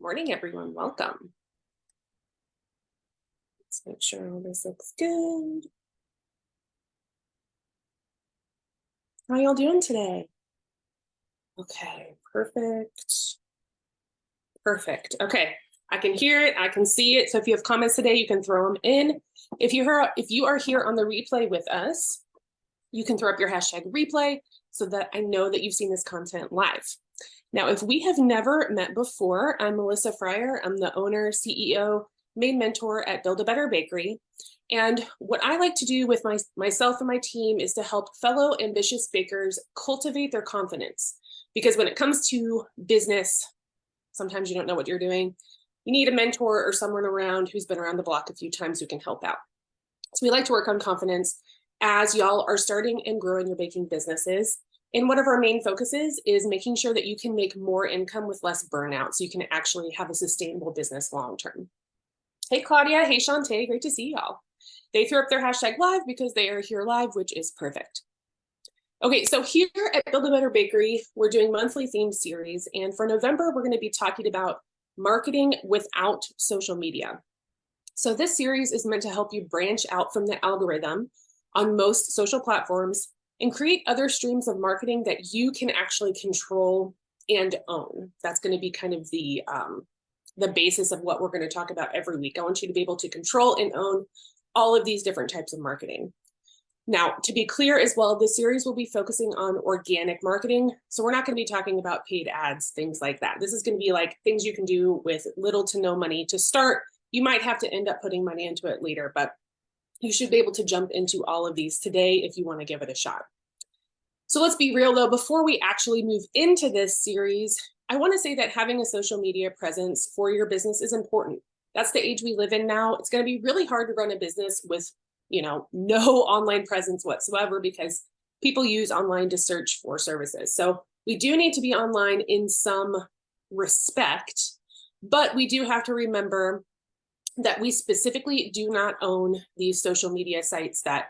Morning, everyone. Welcome. Let's make sure all this looks good. How y'all doing today? Okay, perfect. Perfect. Okay, I can hear it. I can see it. So if you have comments today, you can throw them in. If you are here on the replay with us, you can throw up your hashtag replay so that I know that you've seen this content live. Now, if we have never met before, I'm Melissa Fryer. I'm the owner, CEO, main mentor at Build a Better Bakery. And what I like to do with myself and my team is to help fellow ambitious bakers cultivate their confidence. Because when it comes to business, sometimes you don't know what you're doing. You need a mentor or someone around who's been around the block a few times who can help out. So we like to work on confidence as y'all are starting and growing your baking businesses. And one of our main focuses is making sure that you can make more income with less burnout so you can actually have a sustainable business long term. Hey, Claudia. Hey, Shantae. Great to see y'all. They threw up their hashtag live because they are here live, which is perfect. Okay, so here at Build a Better Bakery, we're doing monthly themed series. And for November, we're going to be talking about marketing without social media. So this series is meant to help you branch out from the algorithm on most social platforms and create other streams of marketing that you can actually control and own. That's going to be kind of the basis of what we're going to talk about every week. I want you to be able to control and own all of these different types of marketing. Now, to be clear as well, this series will be focusing on organic marketing. So we're not going to be talking about paid ads, things like that. This is going to be like things you can do with little to no money to start. You might have to end up putting money into it later, but you should be able to jump into all of these today if you want to give it a shot. So let's be real though, before we actually move into this series, I want to say that having a social media presence for your business is important. That's the age we live in now. It's going to be really hard to run a business with, no online presence whatsoever because people use online to search for services. So we do need to be online in some respect, but we do have to remember that we specifically do not own these social media sites that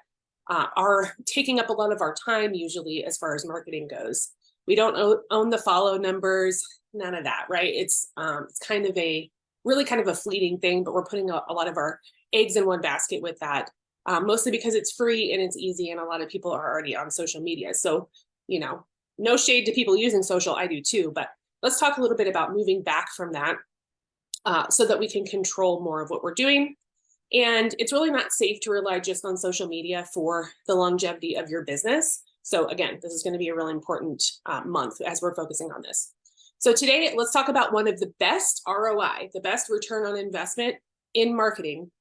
are taking up a lot of our time usually as far as marketing goes. We don't own the follow numbers, none of that, right? It's kind of a fleeting thing, but we're putting a lot of our eggs in one basket with that, mostly because it's free and it's easy and a lot of people are already on social media. So, no shade to people using social, I do too, but let's talk a little bit about moving back from that so that we can control more of what we're doing. And it's really not safe to rely just on social media for the longevity of your business. So again, this is going to be a really important month as we're focusing on this. So today, let's talk about one of the best ROI, the best return on investment in marketing,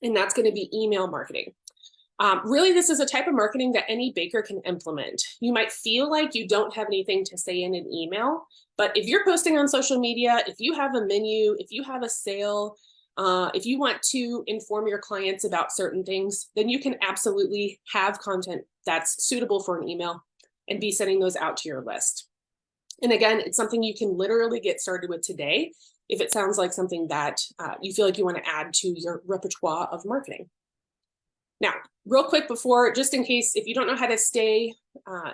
and that's going to be email marketing. Really, this is a type of marketing that any baker can implement. You might feel like you don't have anything to say in an email, but if you're posting on social media, if you have a menu, if you have a sale, if you want to inform your clients about certain things, then you can absolutely have content that's suitable for an email and be sending those out to your list. And again, it's something you can literally get started with today if it sounds like something that you feel like you want to add to your repertoire of marketing. Now, real quick before, just in case, if you don't know how to stay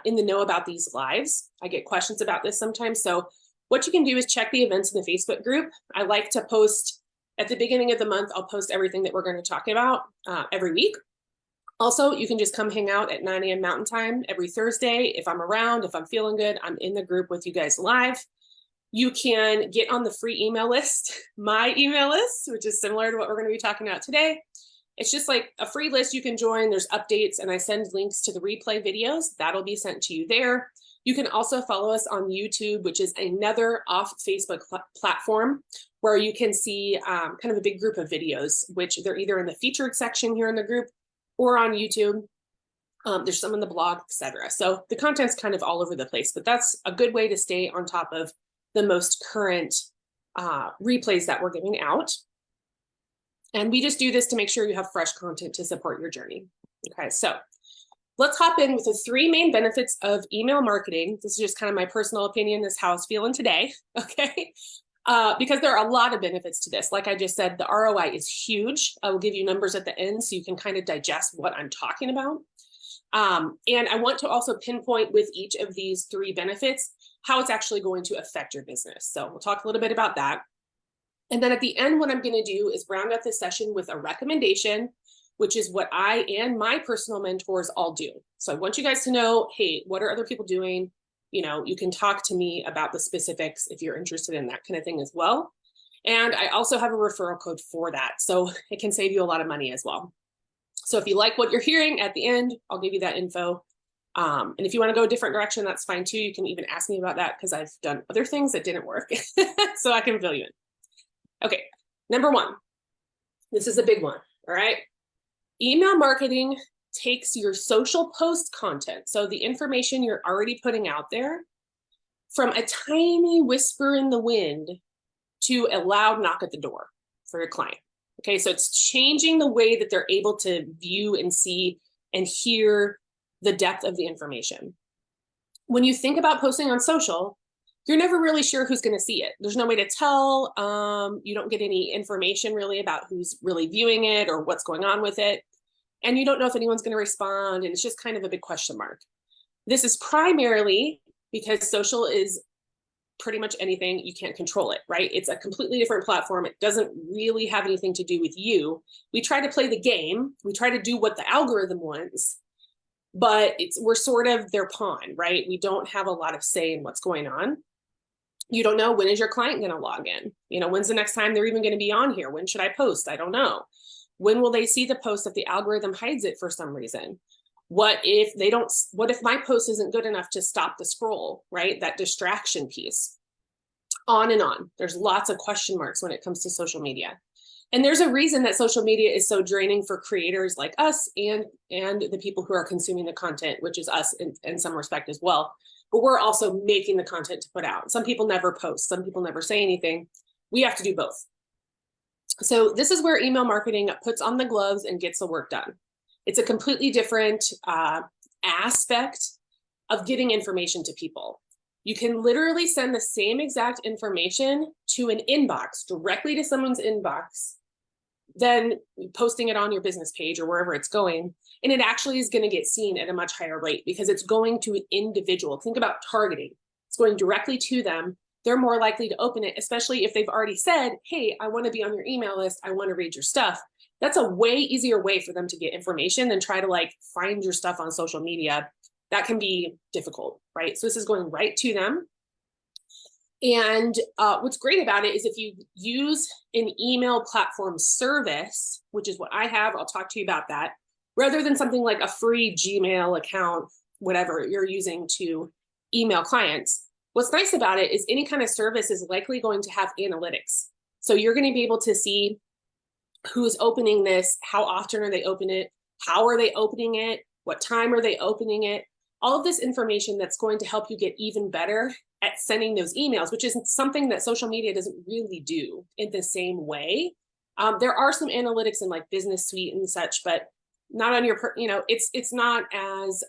in the know about these lives, I get questions about this sometimes. So what you can do is check the events in the Facebook group. I like to post at the beginning of the month, I'll post everything that we're going to talk about every week. Also, you can just come hang out at 9 a.m. Mountain Time every Thursday. If I'm around, if I'm feeling good, I'm in the group with you guys live. You can get on the free email list, my email list, which is similar to what we're going to be talking about today. It's just like a free list you can join. There's updates and I send links to the replay videos. That'll be sent to you there. You can also follow us on YouTube, which is another off Facebook platform where you can see kind of a big group of videos, which they're either in the featured section here in the group or on YouTube. There's some in the blog, etc. So the content's kind of all over the place, but that's a good way to stay on top of the most current replays that we're giving out. And we just do this to make sure you have fresh content to support your journey. Okay, so let's hop in with the 3 main benefits of email marketing. This is just kind of my personal opinion. This is how I was feeling today, okay? Because there are a lot of benefits to this. Like I just said, the ROI is huge. I will give you numbers at the end so you can kind of digest what I'm talking about. And I want to also pinpoint with each of these 3 benefits, how it's actually going to affect your business. So we'll talk a little bit about that. And then at the end, what I'm going to do is round up this session with a recommendation, which is what I and my personal mentors all do. So I want you guys to know, hey, what are other people doing? You know, you can talk to me about the specifics if you're interested in that kind of thing as well. And I also have a referral code for that. So it can save you a lot of money as well. So if you like what you're hearing at the end, I'll give you that info. And if you want to go a different direction, that's fine too. You can even ask me about that because I've done other things that didn't work. So I can fill you in. Okay, number one, this is a big one, all right? Email marketing takes your social post content, so the information you're already putting out there, from a tiny whisper in the wind to a loud knock at the door for your client. Okay, so it's changing the way that they're able to view and see and hear the depth of the information. When you think about posting on social, you're never really sure who's going to see it. There's no way to tell. You don't get any information really about who's really viewing it or what's going on with it. And you don't know if anyone's going to respond. And it's just kind of a big question mark. This is primarily because social is pretty much anything. You can't control it, right? It's a completely different platform. It doesn't really have anything to do with you. We try to play the game. We try to do what the algorithm wants, but we're sort of their pawn, right? We don't have a lot of say in what's going on. You don't know, when is your client going to log in? You know, when's the next time they're even going to be on here? When should I post? I don't know. When will they see the post if the algorithm hides it for some reason? What if my post isn't good enough to stop the scroll, right? That distraction piece. On and on. There's lots of question marks when it comes to social media. And there's a reason that social media is so draining for creators like us and the people who are consuming the content, which is us in some respect as well. But we're also making the content to put out. Some people never post. Some people never say anything. We have to do both. So this is where email marketing puts on the gloves and gets the work done. It's a completely different aspect of getting information to people. You can literally send the same exact information to an inbox, directly to someone's inbox, then posting it on your business page or wherever it's going. And it actually is going to get seen at a much higher rate because it's going to an individual. Think about targeting. It's going directly to them. They're more likely to open it, especially if they've already said, hey, I want to be on your email list. I want to read your stuff. That's a way easier way for them to get information than try to like find your stuff on social media. That can be difficult, right? So this is going right to them. And what's great about it is if you use an email platform service, which is what I have, I'll talk to you about that, rather than something like a free Gmail account, whatever you're using to email clients. What's nice about it is any kind of service is likely going to have analytics. So you're going to be able to see who's opening this, how often are they opening it, how are they opening it, what time are they opening it, all of this information that's going to help you get even better at sending those emails, which is something that social media doesn't really do in the same way. There are some analytics in like Business Suite and such, but not on your, it's not as,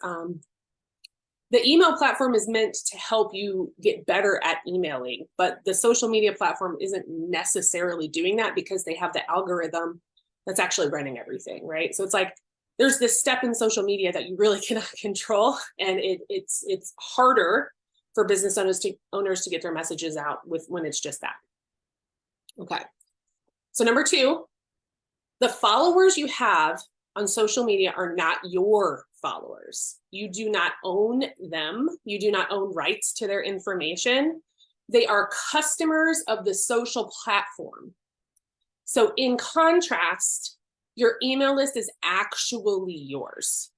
the email platform is meant to help you get better at emailing, but the social media platform isn't necessarily doing that because they have the algorithm that's actually running everything, right? So it's like, there's this step in social media that you really cannot control, and it's harder for business owners to get their messages out when it's just that. Okay. So number two, the followers you have on social media are not your followers. You do not own them. You do not own rights to their information. They are customers of the social platform. So in contrast, your email list is actually yours,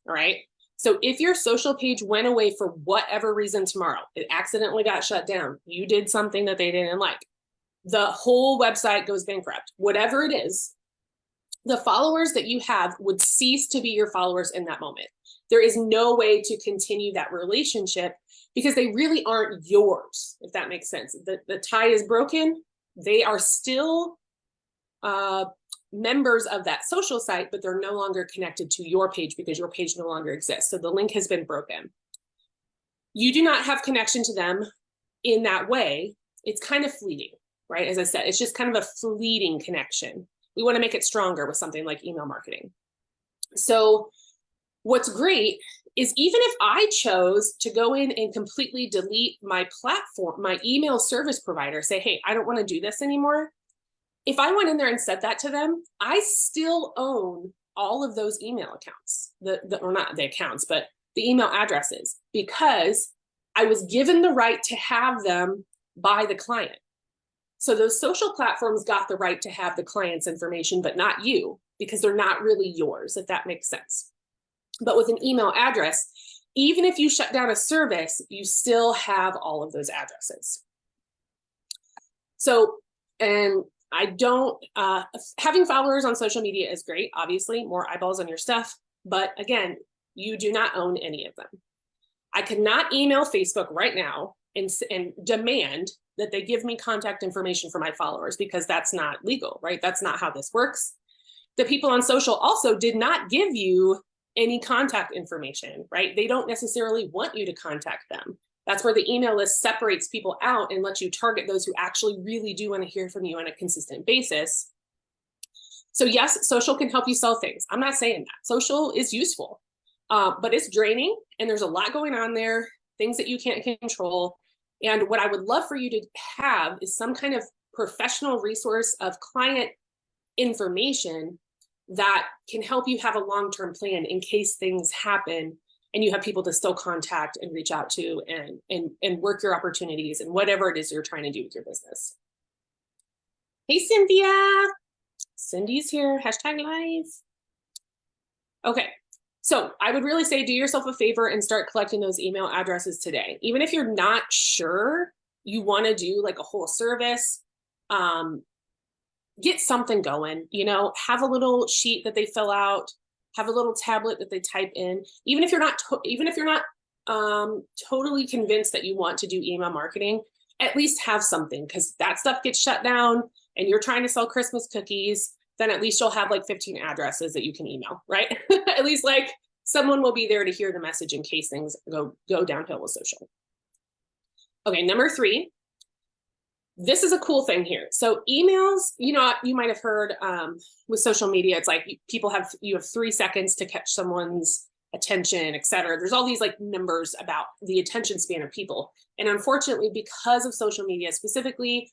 all right? So if your social page went away for whatever reason tomorrow, it accidentally got shut down, you did something that they didn't like, the whole website goes bankrupt, whatever it is, the followers that you have would cease to be your followers in that moment. There is no way to continue that relationship because they really aren't yours, if that makes sense. The tie is broken. They are still members of that social site, but they're no longer connected to your page because your page no longer exists. So the link has been broken. You do not have connection to them in that way. It's kind of fleeting, right? As I said, it's just kind of a fleeting connection. We want to make it stronger with something like email marketing. So what's great is even if I chose to go in and completely delete my platform, my email service provider, say, hey, I don't want to do this anymore, If I went in there and said that to them, I still own all of those email accounts, or not the accounts, but the email addresses, because I was given the right to have them by the client. So those social platforms got the right to have the client's information, but not you, because they're not really yours, if that makes sense. But with an email address, even if you shut down a service, you still have all of those addresses. So, and I don't, having followers on social media is great, obviously, more eyeballs on your stuff. But again, you do not own any of them. I cannot email Facebook right now and demand that they give me contact information for my followers, because that's not legal, right? That's not how this works. The people on social also did not give you any contact information, right? They don't necessarily want you to contact them. That's where the email list separates people out and lets you target those who actually really do want to hear from you on a consistent basis. So yes, social can help you sell things. I'm not saying that. Social is useful, but it's draining, and there's a lot going on there, things that you can't control. And what I would love for you to have is some kind of professional resource of client information that can help you have a long-term plan in case things happen and you have people to still contact and reach out to and work your opportunities and whatever it is you're trying to do with your business. Hey, Cynthia. Cindy's here, #live. Okay, so I would really say do yourself a favor and start collecting those email addresses today. Even if you're not sure you want to do like a whole service, get something going, you know, have a little sheet that they fill out, have a little tablet that they type in. Even if you're not totally convinced that you want to do email marketing, at least have something, because that stuff gets shut down and you're trying to sell Christmas cookies, then at least you'll have like 15 addresses that you can email, right? At least like someone will be there to hear the message in case things go downhill with social. Okay, number 3. This is a cool thing here. So emails, you know, you might have heard with social media, it's like you have 3 seconds to catch someone's attention, et cetera. There's all these like numbers about the attention span of people. And unfortunately, because of social media specifically,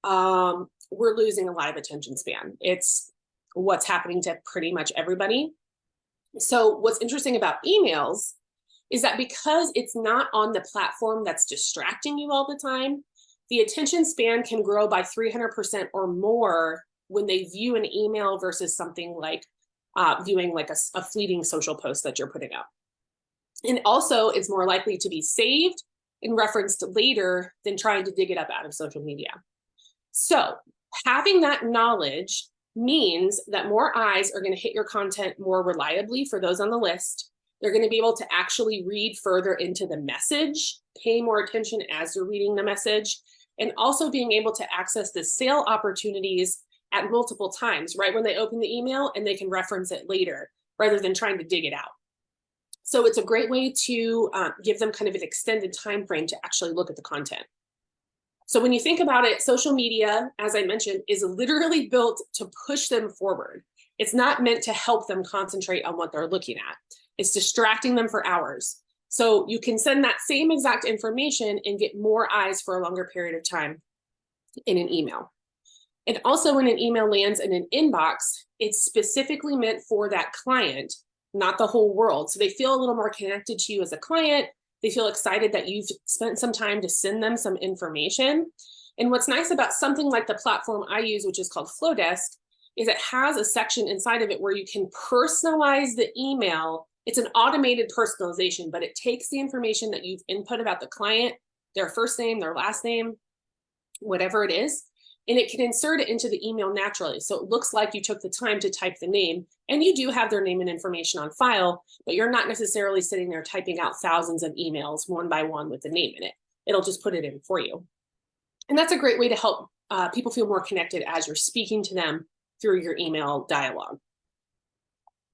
we're losing a lot of attention span. It's what's happening to pretty much everybody. So what's interesting about emails is that because it's not on the platform that's distracting you all the time, the attention span can grow by 300% or more when they view an email versus something like viewing like a fleeting social post that you're putting out. And also it's more likely to be saved and referenced later than trying to dig it up out of social media. So having that knowledge means that more eyes are going to hit your content more reliably for those on the list. They're going to be able to actually read further into the message, pay more attention as you're reading the message, and also being able to access the sale opportunities at multiple times, right when they open the email, and they can reference it later rather than trying to dig it out. So it's a great way to give them kind of an extended time frame to actually look at the content. So when you think about it, social media, as I mentioned, is literally built to push them forward. It's not meant to help them concentrate on what they're looking at. It's distracting them for hours. So you can send that same exact information and get more eyes for a longer period of time in an email. And also when an email lands in an inbox, it's specifically meant for that client, not the whole world. So they feel a little more connected to you as a client. They feel excited that you've spent some time to send them some information. And what's nice about something like the platform I use, which is called FloDesk, is it has a section inside of it where you can personalize the email. It's an automated personalization, but it takes the information that you've input about the client, their first name, their last name, whatever it is, and it can insert it into the email naturally. So it looks like you took the time to type the name, and you do have their name and information on file, but you're not necessarily sitting there typing out thousands of emails one by one with the name in it. It'll just put it in for you. And that's a great way to help people feel more connected as you're speaking to them through your email dialogue.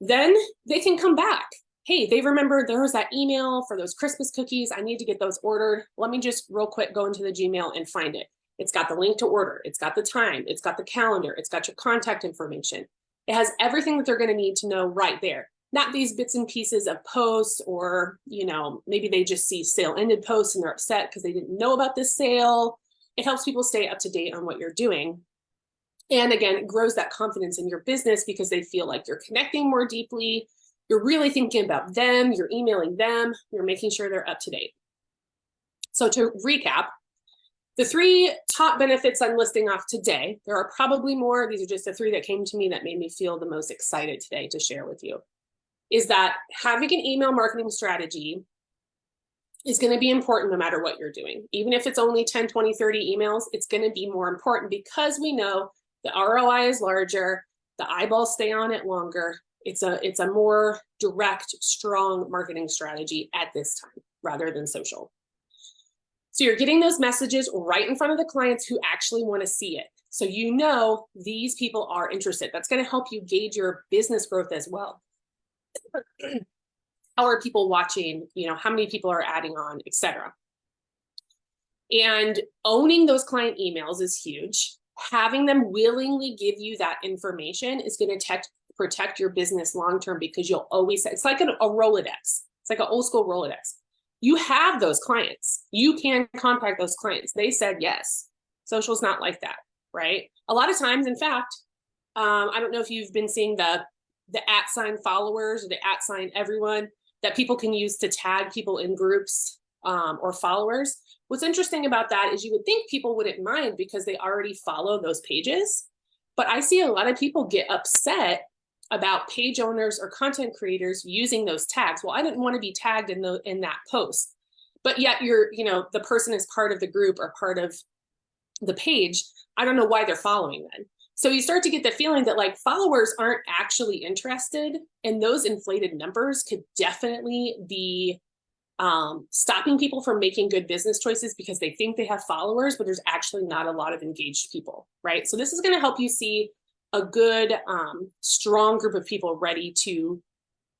Then they can come back. Hey, they remember there was that email for those Christmas cookies. I need to get those ordered. Let me just real quick go into the Gmail and find it. It's got the link to order. It's got the time. It's got the calendar. It's got your contact information. It has everything that they're going to need to know right there. Not these bits and pieces of posts, or, you know, maybe they just see sale ended posts and they're upset because they didn't know about this sale. It helps people stay up to date on what you're doing. And again, it grows that confidence in your business because they feel like you're connecting more deeply. You're really thinking about them. You're emailing them. You're making sure they're up to date. So to recap, the 3 top benefits I'm listing off today, there are probably more. These are just the 3 that came to me that made me feel the most excited today to share with you, is that having an email marketing strategy is going to be important no matter what you're doing. Even if it's only 10, 20, 30 emails, it's going to be more important because we know the ROI is larger, the eyeballs stay on it longer. It's a more direct, strong marketing strategy at this time rather than social. So you're getting those messages right in front of the clients who actually want to see it. So you know these people are interested. That's going to help you gauge your business growth as well. How are people watching? You know, how many people are adding on, etc. And owning those client emails is huge. Having them willingly give you that information is going to protect your business long-term, because you'll always, it's like a Rolodex. It's like an old school Rolodex. You have those clients. You can contact those clients. They said yes. Social's not like that, right? A lot of times, in fact, I don't know if you've been seeing the @followers or the @everyone that people can use to tag people in groups or followers. What's interesting about that is you would think people wouldn't mind because they already follow those pages. But I see a lot of people get upset about page owners or content creators using those tags. Well, I didn't want to be tagged in that post, but yet the person is part of the group or part of the page. I don't know why they're following then. So you start to get the feeling that like followers aren't actually interested, and those inflated numbers could definitely be stopping people from making good business choices because they think they have followers, but there's actually not a lot of engaged people, right? So this is going to help you see a good, strong group of people ready to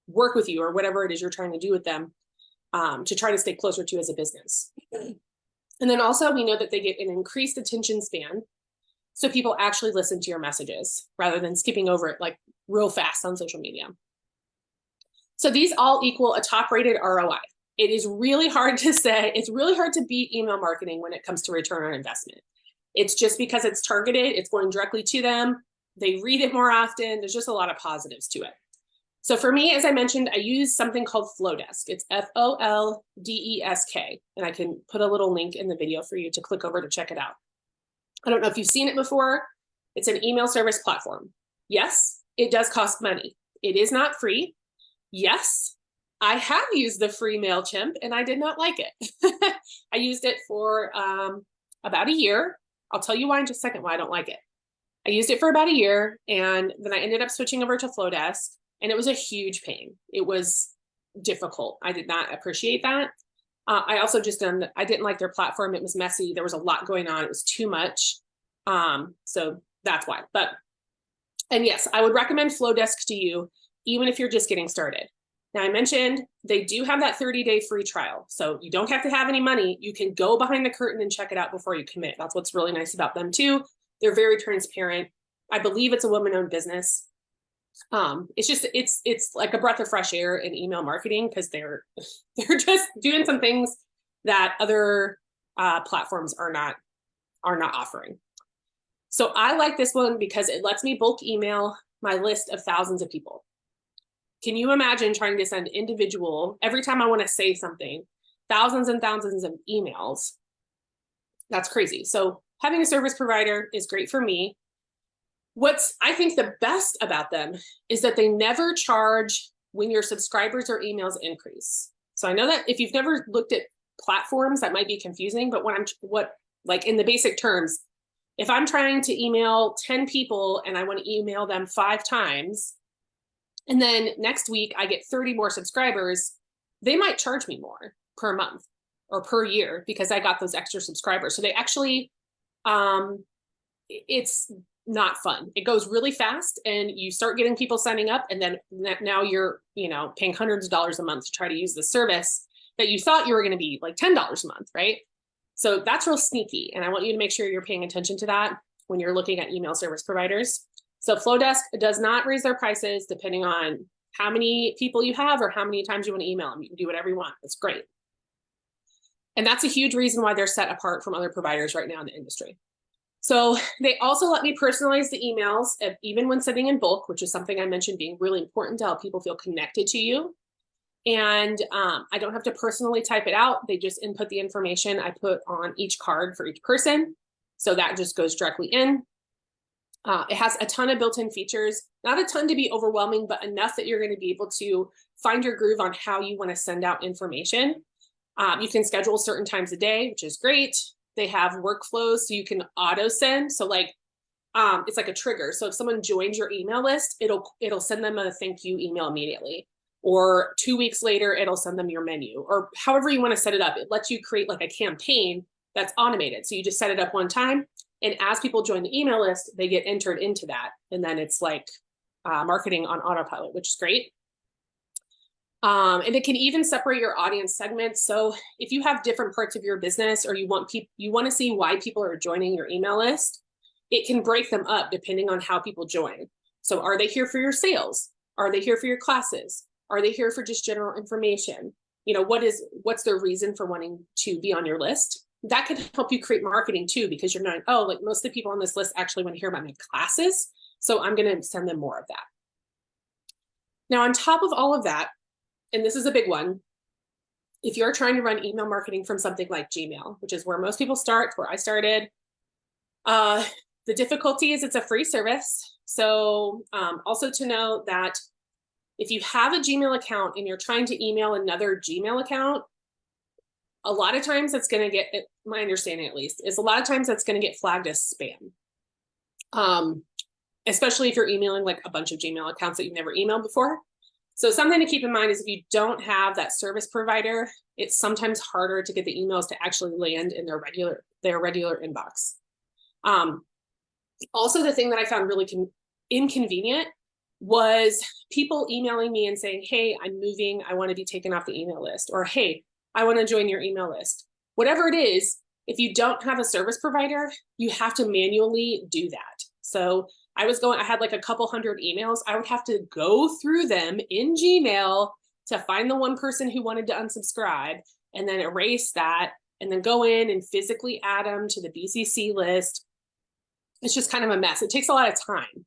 work with you or whatever it is you're trying to do with them, to try to stay closer to as a business. And then also we know that they get an increased attention span. So people actually listen to your messages rather than skipping over it like real fast on social media. So these all equal a top-rated ROI. It is really hard to say, it's really hard to beat email marketing when it comes to return on investment. It's just because it's targeted, it's going directly to them. They read it more often. There's just a lot of positives to it. So for me, as I mentioned, I use something called FloDesk. It's FOLDESK. And I can put a little link in the video for you to click over to check it out. I don't know if you've seen it before. It's an email service platform. Yes, it does cost money. It is not free. Yes, I have used the free MailChimp and I did not like it. I used it for about a year. I'll tell you why in just a second why I don't like it. I used it for about a year and then I ended up switching over to FloDesk, and it was a huge pain. It was difficult. I did not appreciate that. I also I didn't like their platform. It was messy. There was a lot going on. It was too much. So that's why. And yes, I would recommend FloDesk to you, even if you're just getting started. Now I mentioned they do have that 30-day free trial. So you don't have to have any money. You can go behind the curtain and check it out before you commit. That's what's really nice about them too. They're very transparent. I believe it's a woman-owned business. It's like a breath of fresh air in email marketing because they're just doing some things that other platforms are not offering. So I like this one because it lets me bulk email my list of thousands of people. Can you imagine trying to send individual, every time I want to say something, thousands and thousands of emails? That's crazy. So having a service provider is great for me. What's I think the best about them is that they never charge when your subscribers or emails increase. So I know that if you've never looked at platforms, that might be confusing, but like in the basic terms, if I'm trying to email 10 people and I want to email them 5 times, and then next week I get 30 more subscribers, they might charge me more per month or per year because I got those extra subscribers. So they actually, it's not fun. It goes really fast and you start getting people signing up, and then now you're, paying hundreds of dollars a month to try to use the service that you thought you were going to be like $10 a month, right? So that's real sneaky. And I want you to make sure you're paying attention to that when you're looking at email service providers. So FloDesk does not raise their prices depending on how many people you have or how many times you want to email them. You can do whatever you want. It's great. And that's a huge reason why they're set apart from other providers right now in the industry. So they also let me personalize the emails, even when sending in bulk, which is something I mentioned being really important to help people feel connected to you. And I don't have to personally type it out. They just input the information I put on each card for each person. So that just goes directly in. It has a ton of built-in features, not a ton to be overwhelming, but enough that you're going to be able to find your groove on how you want to send out information. You can schedule certain times a day, which is great. They have workflows so you can auto send. So like, it's like a trigger. So if someone joins your email list, it'll send them a thank you email immediately. Or 2 weeks later, it'll send them your menu, or however you want to set it up. It lets you create like a campaign that's automated. So you just set it up one time. And as people join the email list, they get entered into that. And then it's like marketing on autopilot, which is great. And it can even separate your audience segments. So if you have different parts of your business, or you want to see why people are joining your email list, it can break them up depending on how people join. So are they here for your sales? Are they here for your classes? Are they here for just general information? You know, what's their reason for wanting to be on your list? That can help you create marketing too, because you're knowing, oh, like most of the people on this list actually want to hear about my classes. So I'm going to send them more of that. Now, on top of all of that, and this is a big one, if you're trying to run email marketing from something like Gmail, which is where most people start, where I started, the difficulty is it's a free service. So also to know that if you have a Gmail account and you're trying to email another Gmail account, a lot of times that's going to get, my understanding at least, is a lot of times that's going to get flagged as spam. Especially if you're emailing like a bunch of Gmail accounts that you've never emailed before. So something to keep in mind is if you don't have that service provider, it's sometimes harder to get the emails to actually land in their regular inbox. Also, the thing that I found really inconvenient was people emailing me and saying, hey, I'm moving, I want to be taken off the email list, or hey, I want to join your email list. Whatever it is, if you don't have a service provider, you have to manually do that. So I had like a couple hundred emails. I would have to go through them in Gmail to find the one person who wanted to unsubscribe, and then erase that, and then go in and physically add them to the BCC list. It's just kind of a mess. It takes a lot of time.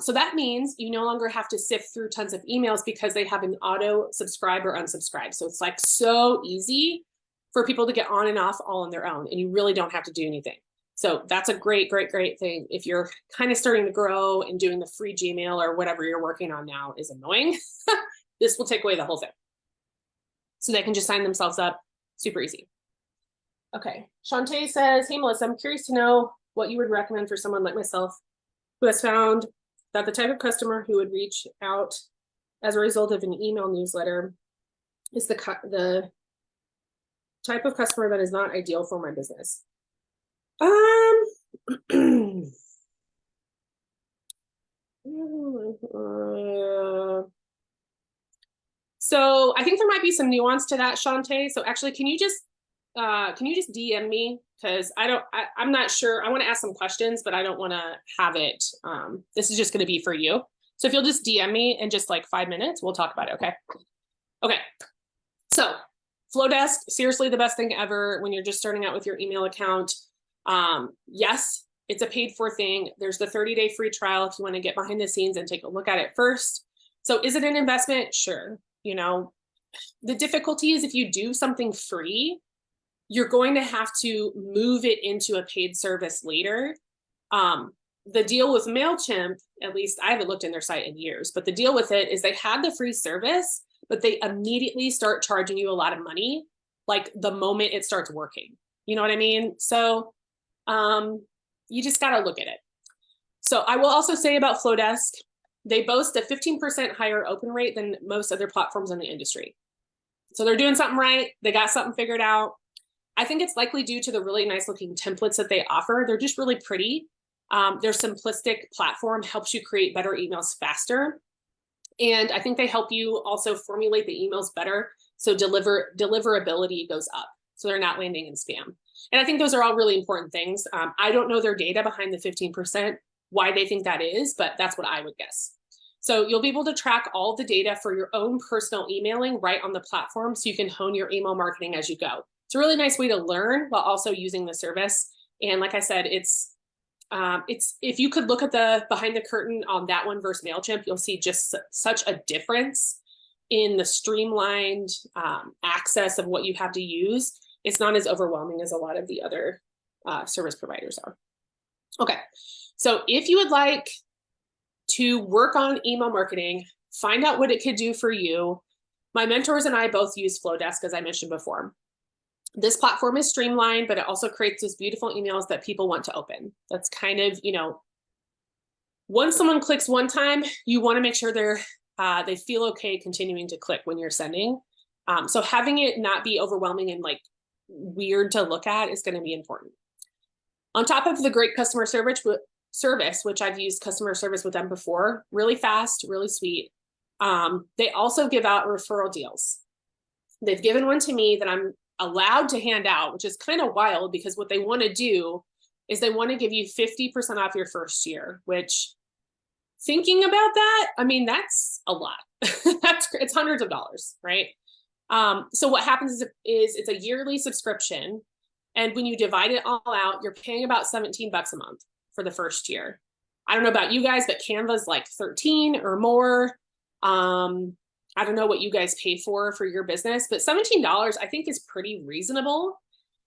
So that means you no longer have to sift through tons of emails because they have an auto subscribe or unsubscribe. So it's like so easy for people to get on and off all on their own, and you really don't have to do anything. So that's a great, great, great thing. If you're kind of starting to grow and doing the free Gmail or whatever you're working on now is annoying, this will take away the whole thing. So they can just sign themselves up, super easy. Okay, Shantae says, hey, Melissa, I'm curious to know what you would recommend for someone like myself who has found that the type of customer who would reach out as a result of an email newsletter is the type of customer that is not ideal for my business. So I think there might be some nuance to that, Shantae. So actually, can you just DM me? Because I'm not sure. I want to ask some questions, but I don't want to have it. This is just going to be for you. So if you'll just DM me in just like 5 minutes, we'll talk about it. Okay. Okay. So FloDesk, seriously, the best thing ever when you're just starting out with your email account. Yes, it's a paid for thing. There's the 30-day free trial if you want to get behind the scenes and take a look at it first. So is it an investment? Sure. You know, the difficulty is if you do something free, you're going to have to move it into a paid service later. The deal with MailChimp, at least I haven't looked in their site in years, but the deal with it is they had the free service, but they immediately start charging you a lot of money, like the moment it starts working. You know what I mean? So you just got to look at it. So I will also say about FloDesk, they boast a 15% higher open rate than most other platforms in the industry. So they're doing something right. They got something figured out. I think it's likely due to the really nice looking templates that they offer. They're just really pretty. Their simplistic platform helps you create better emails faster. And I think they help you also formulate the emails better. So deliverability goes up. So they're not landing in spam. And I think those are all really important things. I don't know their data behind the 15%, why they think that is, but that's what I would guess. So you'll be able to track all the data for your own personal emailing right on the platform so you can hone your email marketing as you go. It's a really nice way to learn while also using the service. And like I said, it's It's, if you could look at the behind the curtain on that one versus MailChimp, you'll see just such a difference in the streamlined access of what you have to use. It's not as overwhelming as a lot of the other service providers are. Okay, so if you would like to work on email marketing, find out what it could do for you. My mentors and I both use FloDesk, as I mentioned before. This platform is streamlined, but it also creates those beautiful emails that people want to open. That's kind of, you know, once someone clicks one time, you want to make sure they feel okay continuing to click when you're sending. So having it not be overwhelming and like weird to look at is going to be important. On top of the great customer service, which I've used customer service with them before, really fast, really sweet. They also give out referral deals. They've given one to me that I'm allowed to hand out, which is kind of wild because what they want to do is they want to give you 50% off your first year, which, thinking about that, I mean, that's a lot. It's hundreds of dollars, right? So what happens is it's a yearly subscription. And when you divide it all out, you're paying about $17 a month for the first year. I don't know about you guys, but Canva's like 13 or more. I don't know what you guys pay for your business, but $17 I think is pretty reasonable,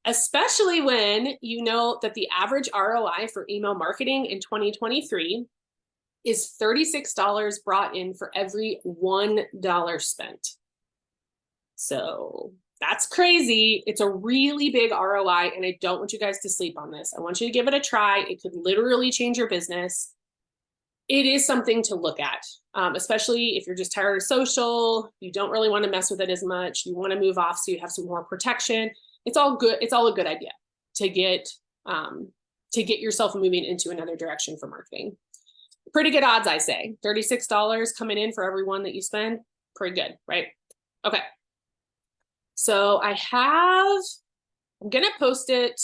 especially when you know that the average ROI for email marketing in 2023 is $36 brought in for every $1 spent. So that's crazy. It's a really big ROI, and I don't want you guys to sleep on this. I want you to give it a try. It could literally change your business. It is something to look at, especially if you're just tired of social, you don't really want to mess with it as much, you want to move off so you have some more protection. It's all good. It's all a good idea to get yourself moving into another direction for marketing. Pretty good odds, I say. $36 coming in for every one that you spend. Pretty good, right? Okay. So I'm going to post it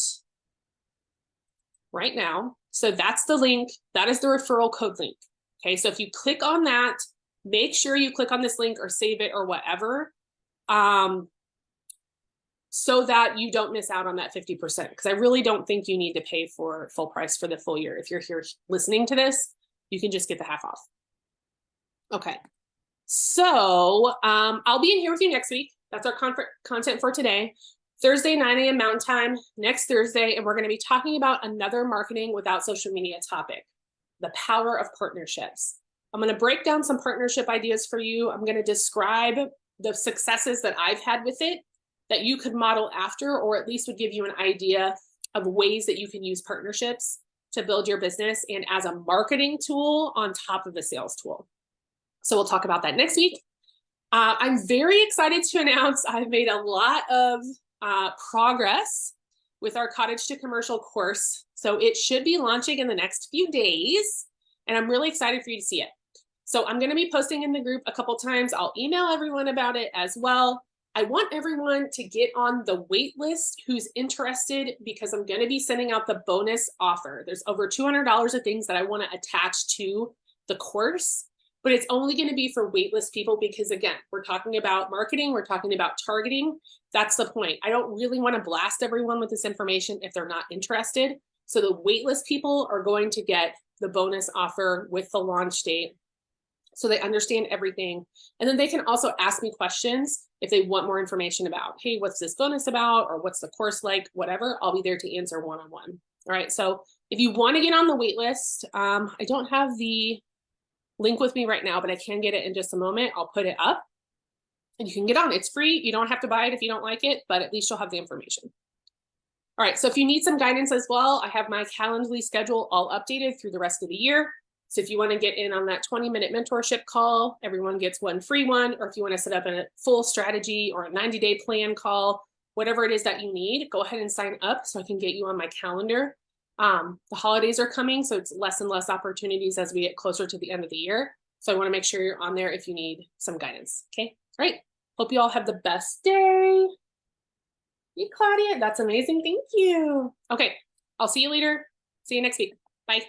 right now. So that's the link. That is the referral code link. Okay, so if you click on that, make sure you click on this link or save it or whatever, so that you don't miss out on that 50%. Because I really don't think you need to pay for full price for the full year. If you're here listening to this, you can just get the half off. Okay, so I'll be in here with you next week. That's our content for today. Thursday, 9 a.m. Mountain Time, next Thursday, and we're going to be talking about another marketing without social media topic, the power of partnerships. I'm going to break down some partnership ideas for you. I'm going to describe the successes that I've had with it that you could model after, or at least would give you an idea of ways that you can use partnerships to build your business and as a marketing tool on top of a sales tool. So we'll talk about that next week. I'm very excited to announce I've made a lot of progress with our cottage to commercial course. So it should be launching in the next few days, and I'm really excited for you to see it. So I'm going to be posting in the group a couple times. I'll email everyone about it as well. I want everyone to get on the wait list who's interested, because I'm going to be sending out the bonus offer. There's over $200 of things that I want to attach to the course, but it's only going to be for waitlist people because, again, we're talking about marketing, we're talking about targeting. That's the point. I don't really want to blast everyone with this information if they're not interested. So the waitlist people are going to get the bonus offer with the launch date, so they understand everything. And then they can also ask me questions if they want more information about, hey, what's this bonus about? Or what's the course like? Whatever, I'll be there to answer one-on-one. All right, so if you want to get on the wait list, I don't have the link with me right now, but I can get it in just a moment. I'll put it up and you can get on. It's free. You don't have to buy it if you don't like it, but at least you'll have the information. All right, so if you need some guidance as well, I have my Calendly schedule all updated through the rest of the year. So if you want to get in on that 20-minute mentorship call, everyone gets one free one. Or if you want to set up a full strategy or a 90-day plan call, whatever it is that you need, go ahead and sign up so I can get you on my calendar. The holidays are coming, so it's less and less opportunities as we get closer to the end of the year. So I want to make sure you're on there if you need some guidance. Okay, all right. Hope you all have the best day. Hey, Claudia, that's amazing. Thank you. Okay, I'll see you later. See you next week. Bye.